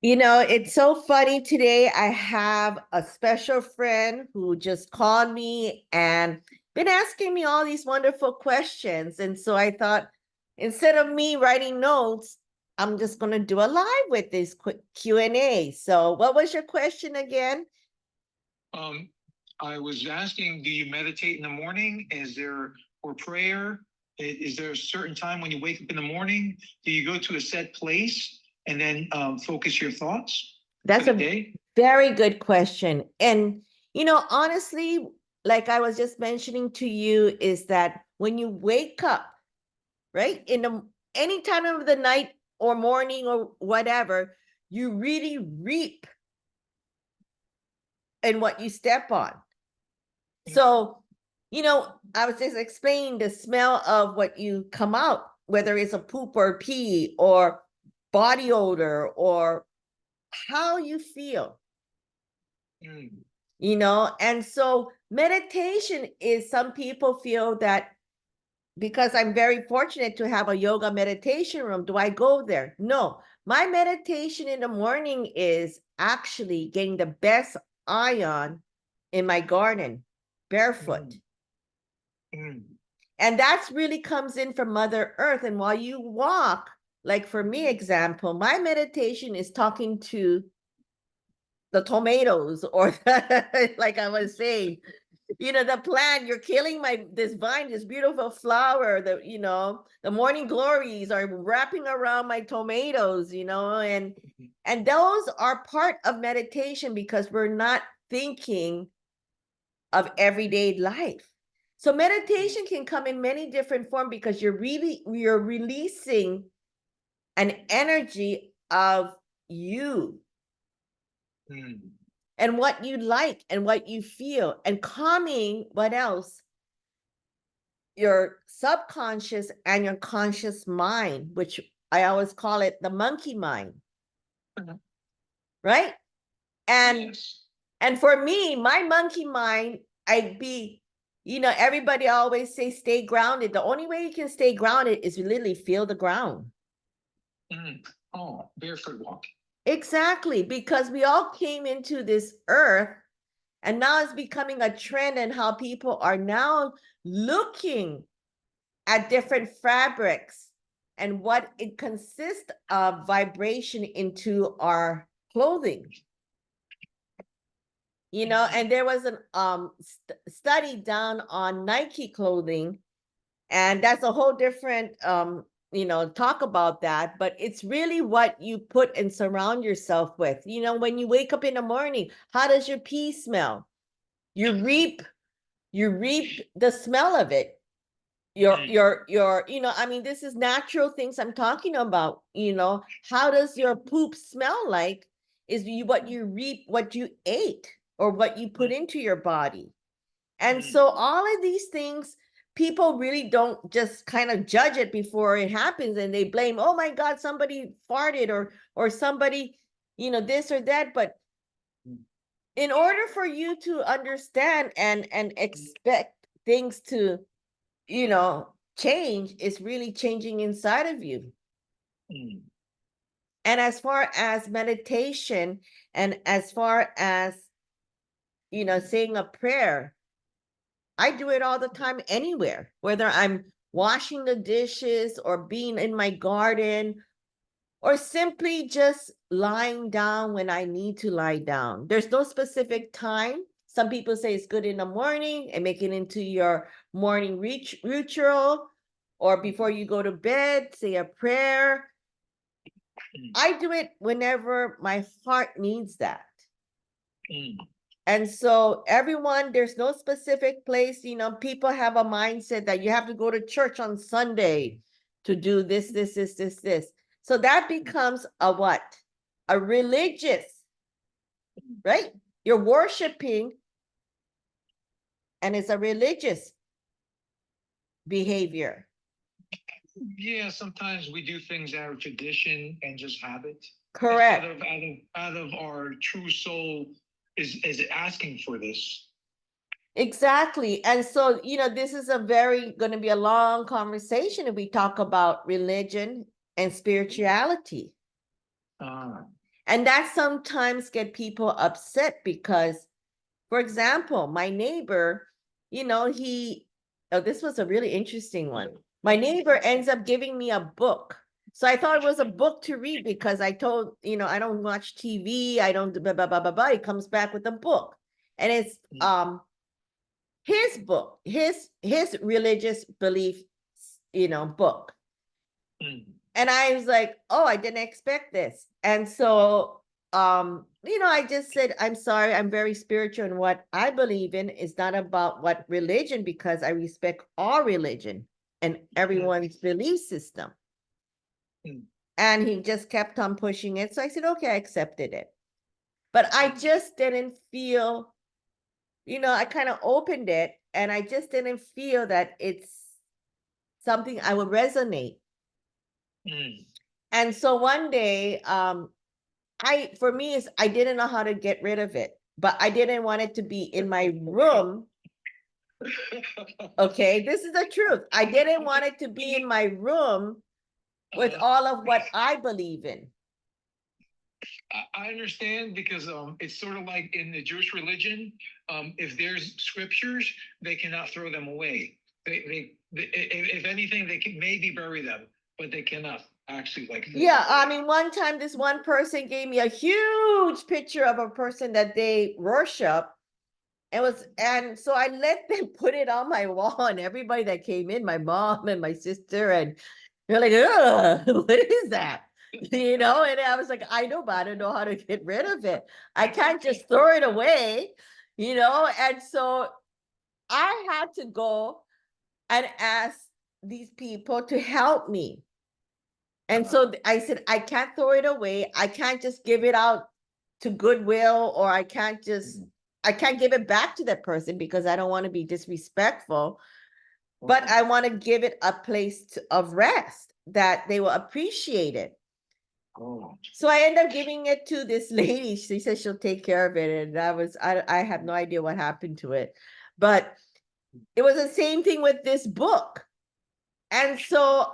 It's so funny today. I have a special friend who just called me and been asking me all these wonderful questions. And so I thought, instead of me writing notes, I'm just going to do a live with this quick Q&A. So what was your question again? Um, I was asking, do you meditate in the morning? Is there or prayer? Is there a certain time when you wake up in the morning? Do you go to a set place and then focus your thoughts for That's the a day? very good question. And, honestly, like I was just mentioning to you, is that when you wake up, right, any time of the night or morning or whatever, you really reap in what you step on. So, I was just explaining the smell of what you come out, whether it's a poop or pee or body odor or how you feel. Mm. And so meditation is, some people feel that because I'm very fortunate to have a yoga meditation room, do I go there? No, my meditation in the morning is actually getting the best ion in my garden, barefoot. Mm. And that's really comes in from Mother Earth. And while you walk, like for me, example, my meditation is talking to the tomatoes or like I was saying, the plant, you're killing this vine, this beautiful flower, the morning glories are wrapping around my tomatoes, and those are part of meditation because we're not thinking of everyday life. So meditation can come in many different forms because you're releasing an energy of you and what you like and what you feel, and calming what else, your subconscious and your conscious mind, which I always call it the monkey mind. Right? And Yes. and for me, my monkey mind, everybody always say stay grounded. The only way you can stay grounded is literally feel the ground. Oh, barefoot walk. Exactly, because we all came into this earth, and now it's becoming a trend, and how people are now looking at different fabrics and what it consists of vibration into our clothing. And there was an study done on Nike clothing, and that's a whole different talk about that, but it's really what you put and surround yourself with. When you wake up in the morning, how does your pee smell? You reap the smell of it. This is natural things I'm talking about. How does your poop smell like? Is what you reap, what you ate, or what you put into your body. And so all of these things, people really don't just kind of judge it before it happens, and they blame, oh my God, somebody farted, or somebody, this or that. But in order for you to understand and expect things to, change, is really changing inside of you. And as far as meditation, and as far as, saying a prayer, I do it all the time anywhere, whether I'm washing the dishes or being in my garden or simply just lying down when I need to lie down. There's no specific time. Some people say it's good in the morning and make it into your morning ritual, or before you go to bed, say a prayer. I do it whenever my heart needs that. And so everyone, there's no specific place. People have a mindset that you have to go to church on Sunday to do this, this, this, this, this. So that becomes a what? A religious, right? You're worshiping, and it's a religious behavior. Yeah, sometimes we do things out of tradition and just habit. Correct. Out of our true soul is asking for this. Exactly. And so, this is going to be a long conversation if we talk about religion and spirituality. And that sometimes get people upset because, for example, my neighbor, this was a really interesting one. My neighbor ends up giving me a book. So I thought it was a book to read because I told, I don't watch TV, I don't blah, blah, blah, blah, blah. He comes back with a book. And it's his book, his religious belief, book. And I was like, oh, I didn't expect this. And so, I just said, I'm sorry, I'm very spiritual. And what I believe in is not about what religion, because I respect all religion and everyone's belief system. And he just kept on pushing it. So I said, okay, I accepted it. But I just didn't feel, I kind of opened it and I just didn't feel that it's something I would resonate. And so one day, for me, is I didn't know how to get rid of it, but I didn't want it to be in my room. Okay, this is the truth. I didn't want it to be in my room with all of what I believe in. I understand because it's sort of like in the Jewish religion, if there's scriptures, they cannot throw them away. If anything, they can maybe bury them, but they cannot actually Yeah, I mean, one time this one person gave me a huge picture of a person that they worship. And so I let them put it on my wall, and everybody that came in, my mom and my sister, and they're like, ugh, what is that? And I was like, I know, but I don't know how to get rid of it. I can't just throw it away, and so I had to go and ask these people to help me. And so I said, I can't throw it away. I can't just give it out to Goodwill, or I can't give it back to that person because I don't want to be disrespectful, but I want to give it a place of rest that they will appreciate it. So I end up giving it to this lady. She says she'll take care of it. And I have no idea what happened to it, but it was the same thing with this book. And so,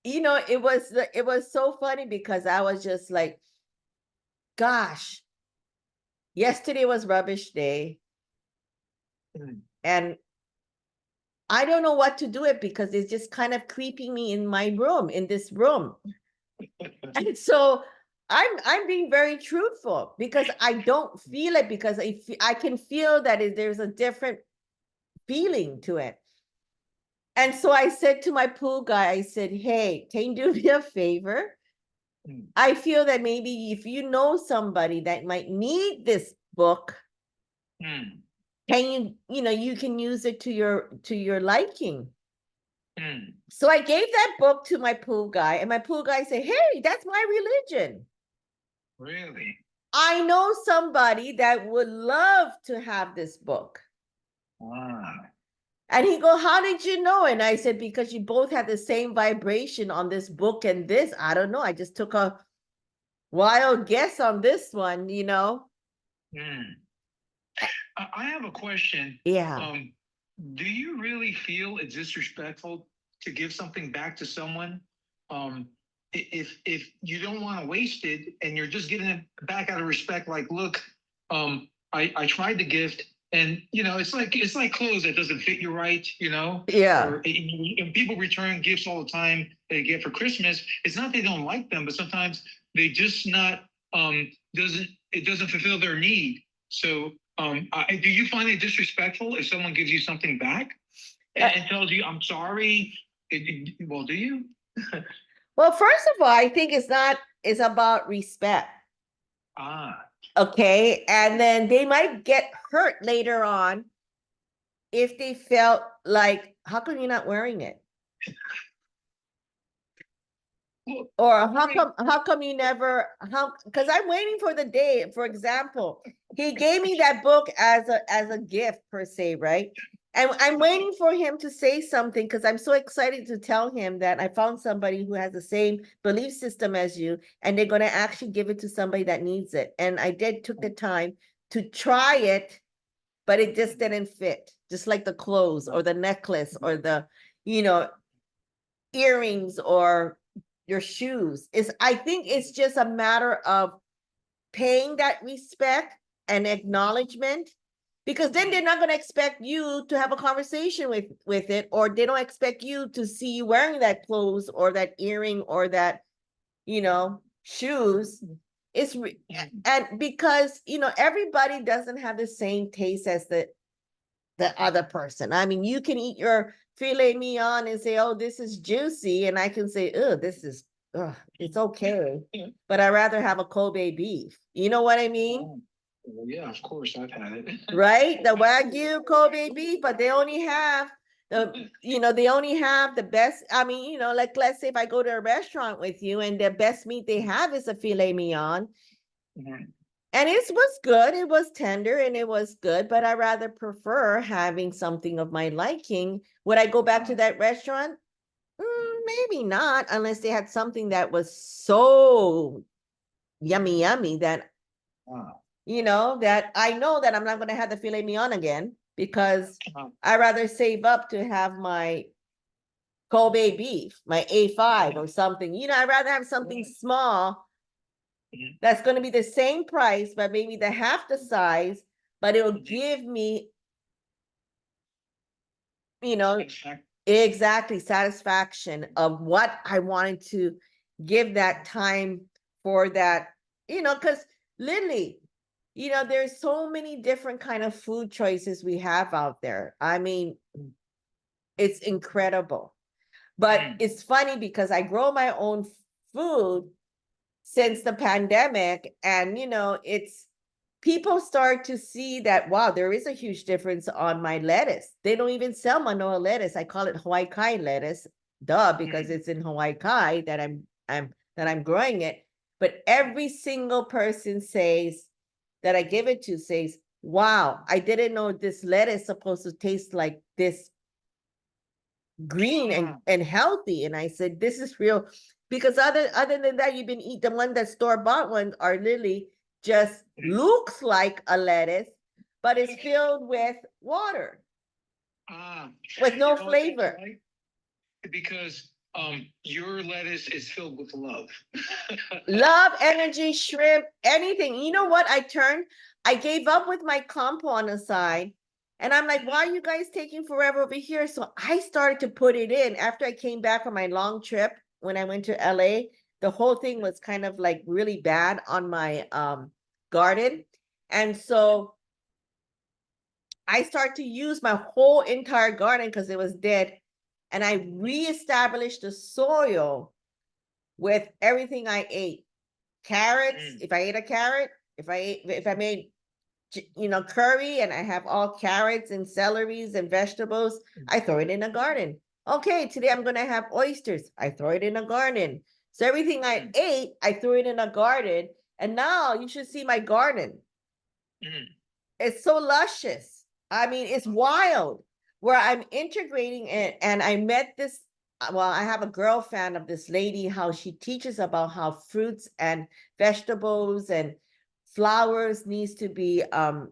it was so funny because I was just like, gosh, yesterday was rubbish day. And I don't know what to do it because it's just kind of creeping me in my room, in this room. And so I'm being very truthful because I don't feel it, because I can feel that there's a different feeling to it. And so I said to my pool guy, I said, hey, can you do me a favor? I feel that maybe if you know somebody that might need this book, can you can use it to your liking. So I gave that book to my pool guy, and my pool guy said, hey, that's my religion. Really? I know somebody that would love to have this book. Wow. And he go, how did you know? And I said, because you both have the same vibration on this book and this. I don't know. I just took a wild guess on this one, I have a question. Yeah. Do you really feel it's disrespectful to give something back to someone? If you don't want to waste it and you're just giving it back out of respect, like, look, I tried the gift, and it's like clothes that doesn't fit you right, Yeah. And people return gifts all the time they get for Christmas. It's not they don't like them, but sometimes they just not doesn't fulfill their need. So do you find it disrespectful if someone gives you something back and tells you, I'm sorry? Well, do you? Well, first of all, I think it's about respect. Okay. And then they might get hurt later on if they felt like, how come you're not wearing it? Or how come you never, because I'm waiting for the day. For example, he gave me that book as a gift per se, right? And I'm waiting for him to say something because I'm so excited to tell him that I found somebody who has the same belief system as you, and they're going to actually give it to somebody that needs it. And I took the time to try it, but it just didn't fit. Just like the clothes or the necklace or the, earrings or your shoes. I think it's just a matter of paying that respect and acknowledgement, because then they're not going to expect you to have a conversation with it, or they don't expect you to see you wearing that clothes or that earring or that, shoes. And because, everybody doesn't have the same taste as the other person. I mean, you can eat your filet mignon and say, oh, this is juicy. And I can say, oh, it's okay. But I'd rather have a Kobe beef. You know what I mean? Well, yeah, of course, I've had it. Right? The Wagyu Kobe beef, but they only have the best. I mean, like, let's say if I go to a restaurant with you and the best meat they have is a filet mignon. And it was good, it was tender and it was good, but I rather prefer having something of my liking. Would I go back to that restaurant? Maybe not, unless they had something that was so yummy that, that I know that I'm not going to have the filet mignon again, because I rather save up to have my Kobe beef, my A5 or something. I'd rather have something small that's going to be the same price, but maybe the half the size, but it'll give me, exactly satisfaction of what I wanted to give that time for that, because literally, there's so many different kind of food choices we have out there. I mean, it's incredible. But it's funny because I grow my own food since the pandemic, and it's people start to see that, wow, there is a huge difference on my lettuce. They don't even sell Manoa lettuce. I call it Hawaii Kai lettuce, because it's in Hawaii Kai that I'm growing it. But every single person says that I give it to says, wow, I didn't know this lettuce supposed to taste like this green and healthy. And I said, this is real, because other than that, you've been eating the one that store-bought ones are literally just looks like a lettuce, but it's filled with water with no flavor. Right? Because your lettuce is filled with love. Love, energy, shrimp, anything. You know what? I gave up with my compo on the side. And I'm like, why are you guys taking forever over here? So I started to put it in after I came back from my long trip when I went to LA. The whole thing was kind of like really bad on my garden. And so I started to use my whole entire garden because it was dead. And I reestablished the soil with everything I ate. Carrots, if I ate a carrot, if I made curry and I have all carrots and celeries and vegetables, I throw it in a garden. Okay, today I'm gonna have oysters. I throw it in a garden. So everything I ate, I threw it in a garden. And now you should see my garden. It's so luscious. I mean, it's wild where I'm integrating it. And I met this, well, I have a girl fan of this lady, how she teaches about how fruits and vegetables and flowers needs to be, all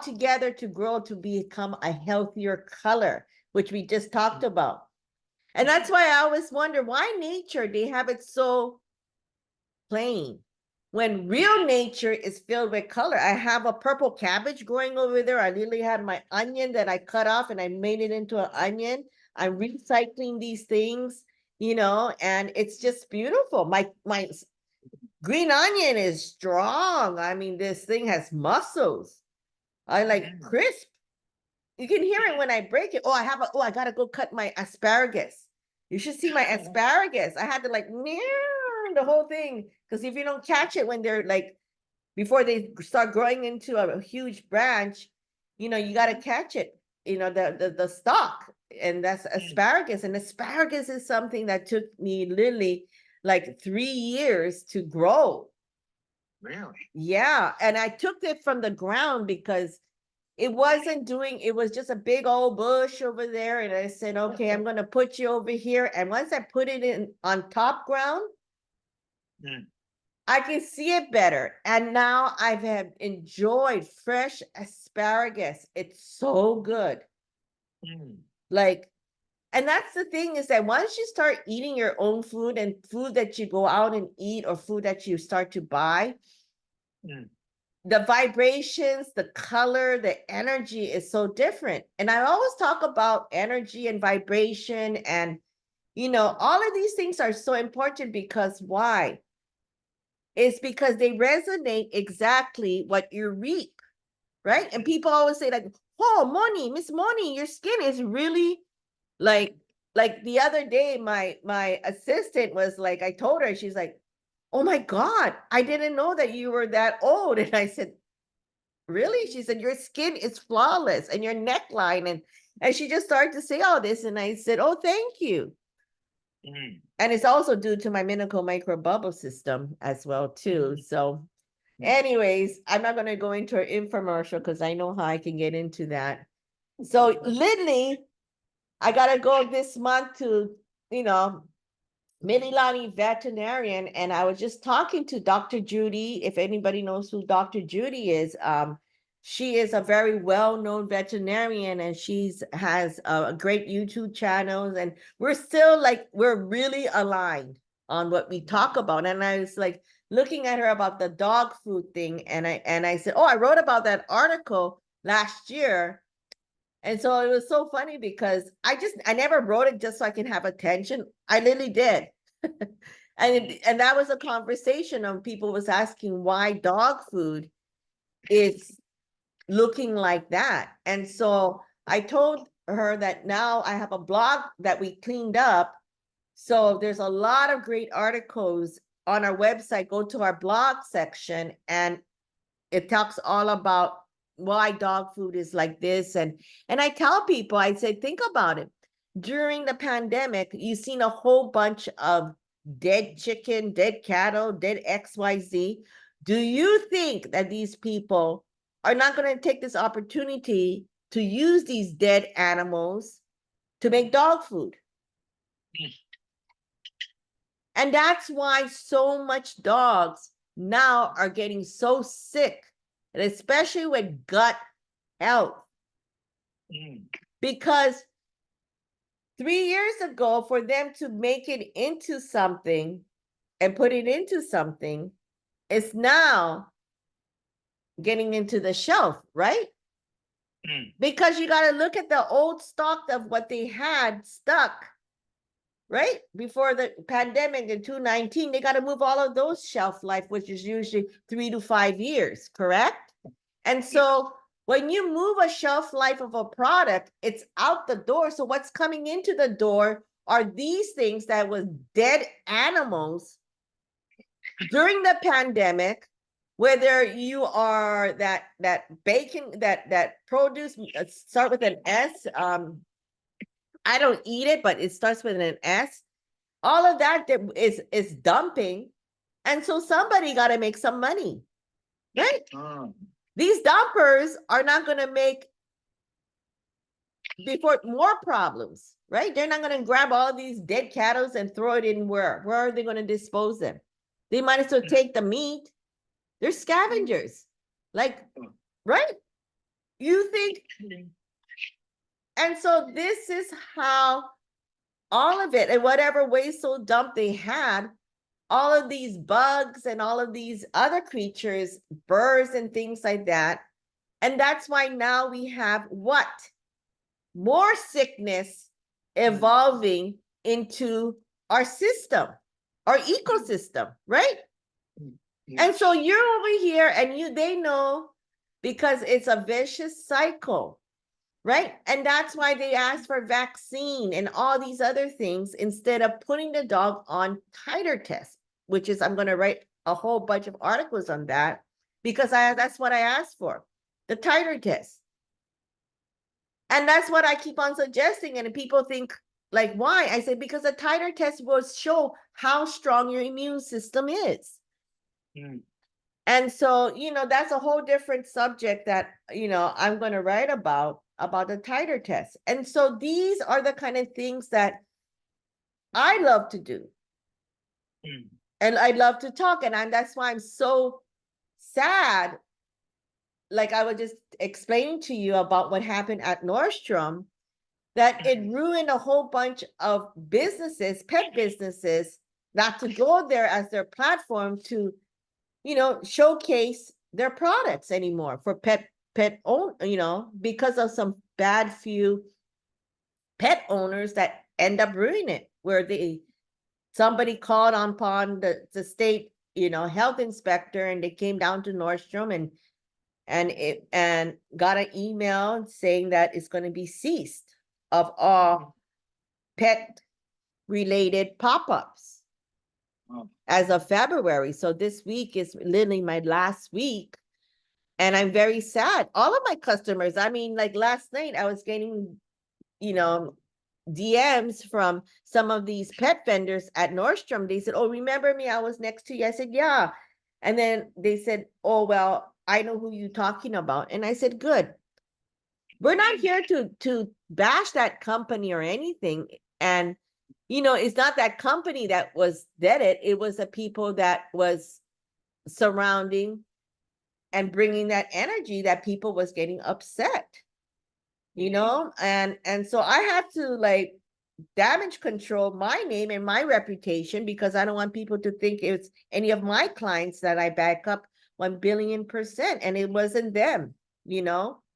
together to grow to become a healthier color, which we just talked about. And that's why I always wonder why nature, they have it so plain, when real nature is filled with color. I have a purple cabbage growing over there. I literally had my onion that I cut off and I made it into an onion. I'm recycling these things, and it's just beautiful. My green onion is strong. I mean, this thing has muscles. I like crisp. You can hear it when I break it. I gotta go cut my asparagus. You should see my asparagus. I had to like the whole thing, because if you don't catch it when they're like, before they start growing into a huge branch, you got to catch it, the stalk, and that's asparagus. And asparagus is something that took me literally like 3 years to grow. Really? Yeah, and I took it from the ground because it was just a big old bush over there. And I said, okay, I'm going to put you over here. And once I put it in on top ground, I can see it better. And now I've enjoyed fresh asparagus. It's so good. Like, And that's the thing, is that once you start eating your own food and food that you go out and eat or food that you start to buy, Mm. the vibrations, the color, the energy is so different. And I always talk about energy and vibration, and all of these things are so important, because why? It's because they resonate exactly what you reap, right? And people always say, like, oh, Moni, Miss Moni, your skin is really like the other day, my assistant was like, I told her, she's like, oh my God, I didn't know that you were that old. And I said, really? She said, your skin is flawless, and your neckline, and she just started to say all this. And I said, oh, thank you. Mm. And it's also due to my micro bubble system as well, too. So anyways, I'm not going to go into an infomercial because I know how I can get into that. So Lindley, I got to go this month to, Mililani veterinarian, and I was just talking to Dr. Judy. If anybody knows who Dr. Judy is, she is a very well-known veterinarian, and she's has a great YouTube channels, and we're really aligned on what we talk about. And I was like looking at her about the dog food thing, and I said, oh, I wrote about that article last year. And so it was so funny because I never wrote it just so I can have attention. I literally did. And that was a conversation of people was asking why dog food is looking like that. And so I told her that now I have a blog that we cleaned up. So there's a lot of great articles on our website. Go to our blog section, and it talks all about why dog food is like this. And I tell people, I say, think about it. During the pandemic, you've seen a whole bunch of dead chicken, dead cattle, dead XYZ. Do you think that these people are not going to take this opportunity to use these dead animals to make dog food? And that's why so much dogs now are getting so sick, and especially with gut health. Because 3 years ago, for them to make it into something and put it into something, it's now getting into the shelf, right? Because you got to look at the old stock of what they had stuck, right? Before the pandemic in 2019, they got to move all of those shelf life, which is usually 3 to 5 years, correct? And so when you move a shelf life of a product, it's out the door. So what's coming into the door are these things that was dead animals during the pandemic, whether you are that bacon, that produce, start with an S. I don't eat it, but it starts with an S. All of that is dumping. And so somebody got to make some money, right? These dumpers are not going to make before more problems, right? They're not going to grab all these dead cattle and throw it in where? Where are they going to dispose them? They might as well take the meat. They're scavengers. Like, right? You think? And so this is how all of it, and whatever waste so dump they had, all of these bugs and all of these other creatures, birds and things like that. And that's why now we have what? More sickness evolving into our system, our ecosystem, right? And so you're over here and they know, because it's a vicious cycle, right? And that's why they ask for vaccine and all these other things instead of putting the dog on titer test, which is, I'm going to write a whole bunch of articles on that, because that's what I asked for, the titer test. And that's what I keep on suggesting. And people think, like, why? I say, because the titer test will show how strong your immune system is. And so, that's a whole different subject that, I'm going to write about the titer test. And so these are the kind of things that I love to do. And I love to talk. And that's why I'm so sad. Like I was just explaining to you about what happened at Nordstrom. that it ruined a whole bunch of businesses, pet businesses, not to go there as their platform to, showcase their products anymore for pet own, because of some bad few pet owners that end up ruining it, where somebody called upon the state, health inspector, and they came down to Nordstrom and got an email saying that it's going to be ceased of all pet related pop-ups as of February. So this week is literally my last week, and I'm very sad. All of my customers, I mean, like last night I was getting, DMs from some of these pet vendors at Nordstrom. They said, "Oh, remember me? I was next to you." I said, "Yeah." And then they said, "Oh, well, I know who you're talking about." And I said, "Good. We're not here to bash that company or anything." And it's not that company that was did it. It was the people that was surrounding and bringing that energy that people was getting upset. And so I had to like damage control my name and my reputation, because I don't want people to think it's any of my clients that I back up 1,000,000,000%, and it wasn't them.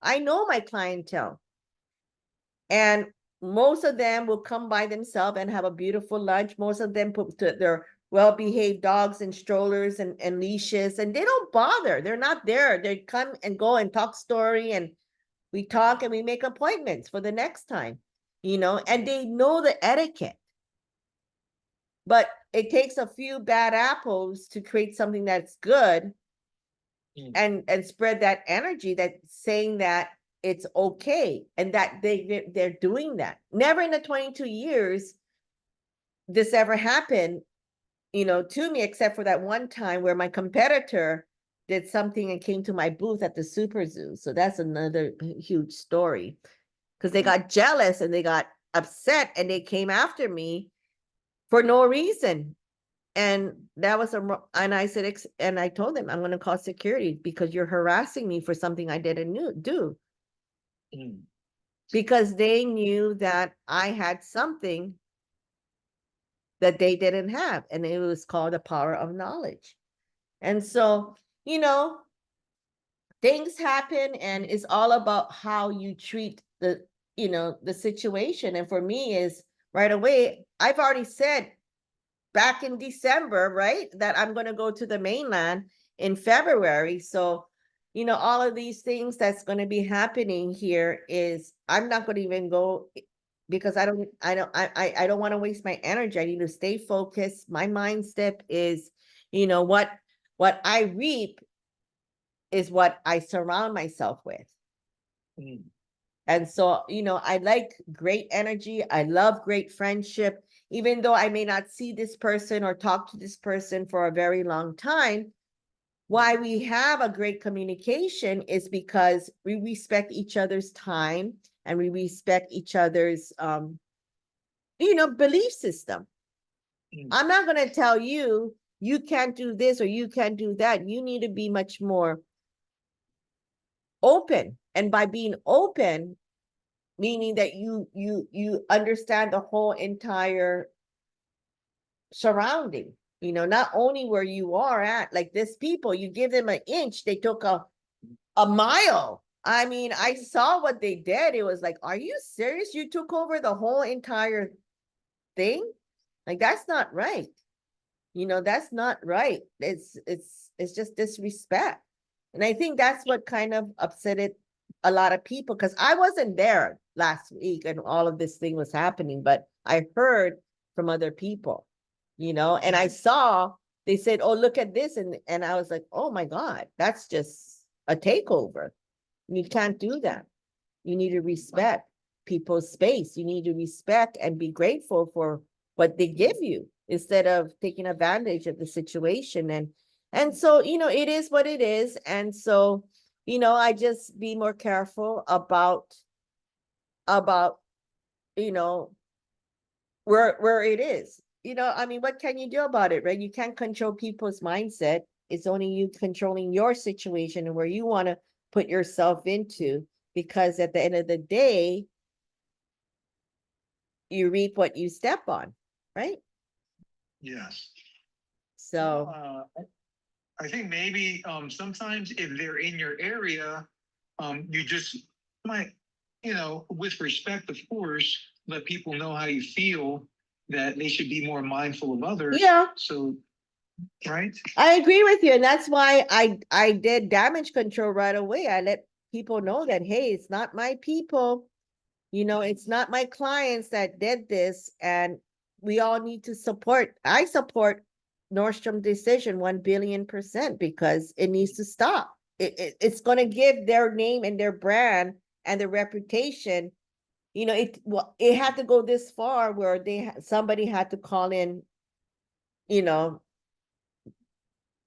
I know my clientele, and most of them will come by themselves and have a beautiful lunch. Most of them put their well-behaved dogs in strollers and leashes, and they don't bother. They're not there. They come and go and talk story, and we talk and we make appointments for the next time, and they know the etiquette. But it takes a few bad apples to create something that's good and spread that energy, that saying that it's okay, and that they're doing that. Never in the 22 years this ever happened, to me, except for that one time where my competitor did something and came to my booth at the Super Zoo. So that's another huge story, because they got jealous and they got upset and they came after me for no reason. And that was and I said, and I told them, I'm going to call security because you're harassing me for something I didn't do. Because they knew that I had something that they didn't have, and it was called the power of knowledge. And so, things happen, and it's all about how you treat the situation. And for me is right away, I've already said back in December, right, that I'm going to go to the mainland in February. So, all of these things that's going to be happening here is I'm not going to even go, because I don't want to waste my energy. I need to stay focused. My mindset is, what I reap is what I surround myself with. And so, I like great energy. I love great friendship. Even though I may not see this person or talk to this person for a very long time, why we have a great communication is because we respect each other's time, and we respect each other's, belief system. I'm not going to tell you, you can't do this or you can't do that. You need to be much more open. And by being open, meaning that you understand the whole entire surrounding, not only where you are at. Like this people, you give them an inch, they took a mile. I mean, I saw what they did. It was like, are you serious? You took over the whole entire thing? Like, that's not right. That's not right. It's just disrespect. And I think that's what kind of upset a lot of people, because I wasn't there last week and all of this thing was happening, but I heard from other people, and I saw, they said, "Oh, look at this." And I was like, "Oh my God, that's just a takeover." You can't do that. You need to respect people's space. You need to respect and be grateful for what they give you, instead of taking advantage of the situation. And so, it is what it is. And so, I just be more careful about, where it is. I mean, what can you do about it, right? You can't control people's mindset. It's only you controlling your situation and where you want to put yourself into, because at the end of the day, you reap what you step on, right? Yes. So, I think maybe sometimes if they're in your area, you just might, with respect, of course, let people know how you feel, that they should be more mindful of others. yeah, So, right? I agree with you. And that's why I did damage control right away. I let people know that, hey, it's not my people. It's not my clients that did this. And we all need to support. I support Nordstrom decision 1 billion% because it needs to stop. It's going to give their name and their brand and their reputation. It had to go this far where somebody had to call in, you know,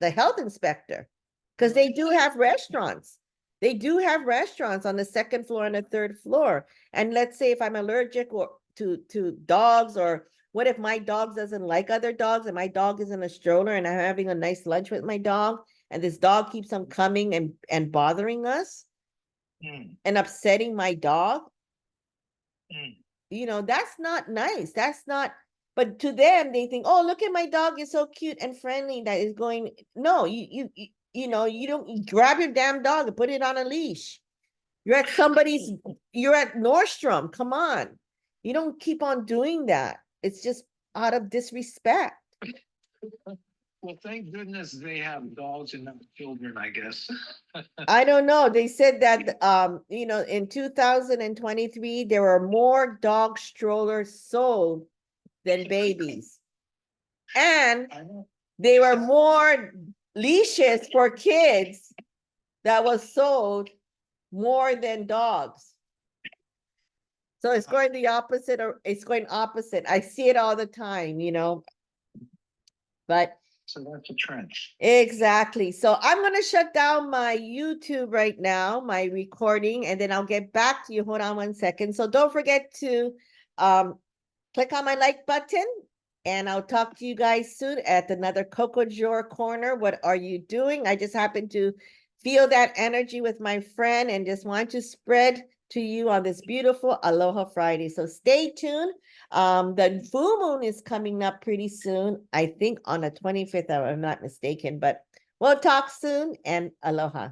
the health inspector, because they do have restaurants. They do have restaurants on the second floor and the third floor. And let's say if I'm allergic to dogs, or what if my dog doesn't like other dogs and my dog is in a stroller and I'm having a nice lunch with my dog and this dog keeps on coming and bothering us and upsetting my dog. That's not nice. That's not, but to them, they think, oh, look at my dog is so cute and friendly that is going. No, you don't grab your damn dog and put it on a leash. You're at you're at Nordstrom. Come on. You don't keep on doing that. It's just out of disrespect. Well, thank goodness they have dogs and not children, I guess. I don't know. They said that in 2023 there were more dog strollers sold than babies. And there were more leashes for kids that was sold more than dogs. So it's going the opposite, or it's going opposite. I see it all the time, but So that's a trend. exactly. So I'm going to shut down my YouTube right now, my recording, and then I'll get back to you. Hold on 1 second. So don't forget to click on my like button, and I'll talk to you guys soon at another Coco Jour Corner. What are you doing? I just happened to feel that energy with my friend and just want to spread to you on this beautiful Aloha Friday. So stay tuned. The full moon is coming up pretty soon. I think on the 25th, if I'm not mistaken, but we'll talk soon, and aloha.